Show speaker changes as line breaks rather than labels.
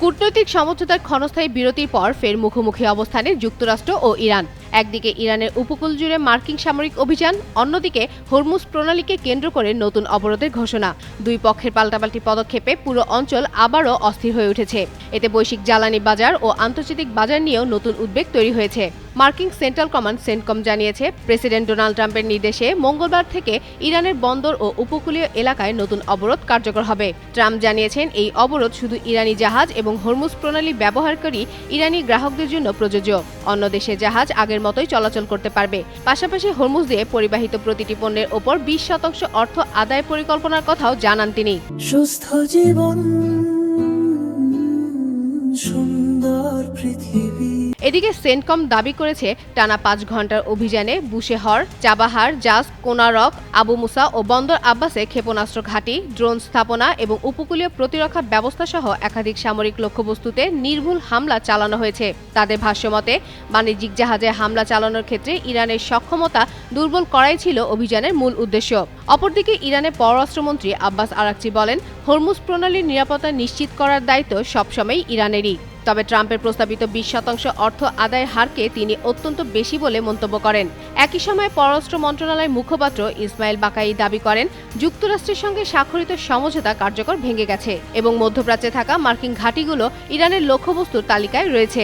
কূটনৈতিক সমঝোতার ক্ষণস্থায়ী বিরতির পর ফের মুখোমুখি অবস্থানে যুক্তরাষ্ট্র ও ইরান। একদিকে ইরানের উপকূল জুড়ে মার্কিন সামরিক অভিযান, অন্যদিকে হরমুজ প্রণালীকে কেন্দ্র করে নতুন অবরোধের ঘোষণা। দুই পক্ষের পাল্টাপাল্টি পদক্ষেপে পুরো অঞ্চল আবারও অস্থির হয়ে উঠেছে। এতে বৈশ্বিক জ্বালানি বাজার ও আন্তর্জাতিক বাজার নিয়েও নতুন উদ্বেগ তৈরি হয়েছে। মার্কিন সেন্ট্রাল কমান্ড সেন্টকম জানিয়েছে, প্রেসিডেন্ট ডোনাল্ড ট্রাম্পের নির্দেশে মঙ্গলবার থেকে ইরানের বন্দর ও উপকূলীয় এলাকায় নতুন অবরোধ কার্যকর হবে। ট্রাম্প জানিয়েছেন, এই অবরোধ শুধু ইরানি জাহাজ এবং হরমুজ প্রণালী ব্যবহারকারী ইরানি গ্রাহকদের জন্য প্রযোজ্য। অন্য দেশের জাহাজ আগের মতোই চলাচল করতে পারবে। পাশাপাশি হরমুজ দিয়ে পরিবাহিত প্রতিটি পণ্যের ওপর 20% অর্থ আদায় পরিকল্পনার কথাও জানান তিনি।
সুস্থ জীবন, সুন্দর পৃথিবী।
এদিকে সেন্টকম দাবি করেছে, টানা 5 ঘন্টার অভিযানে বুশেহর, চাবাহার, জাস, কোনারক, আবু মুসা ও বন্দর আব্বাসে ক্ষেপণাস্ত্র ঘাঁটি, ড্রোন স্থাপনা এবং উপকূলীয় প্রতিরক্ষা ব্যবস্থা সহ একাধিক সামরিক লক্ষ্যবস্তুতে নির্ভুল হামলা চালানো হয়েছে। তাদের ভাষ্যমতে, বাণিজ্যিক জাহাজে হামলা চালানোর ক্ষেত্রে ইরানের সক্ষমতা দুর্বল করাই ছিল অভিযানের মূল উদ্দেশ্য। অপরদিকে ইরানের পররাষ্ট্রমন্ত্রী আব্বাস আরাকচি বলেন, হরমুজ প্রণালীর নিরাপত্তা নিশ্চিত করার দায়িত্ব সবসময় ইরানেরই। তবে ট্রাম্পের প্রস্তাবিত 20% অর্থ আদায়ের হারকে তিনি অত্যন্ত বেশি বলে মন্তব্য করেন। একই সময় পররাষ্ট্র মন্ত্রণালয়ের মুখপাত্র ইসমাইল বাকাই দাবি করেন, যুক্তরাষ্ট্রের সঙ্গে স্বাক্ষরিত সমঝোতা কার্যকর ভেঙে গেছে এবং মধ্যপ্রাচ্যে থাকা মার্কিন ঘাঁটিগুলো ইরানের লক্ষ্যবস্তুর তালিকায় রয়েছে।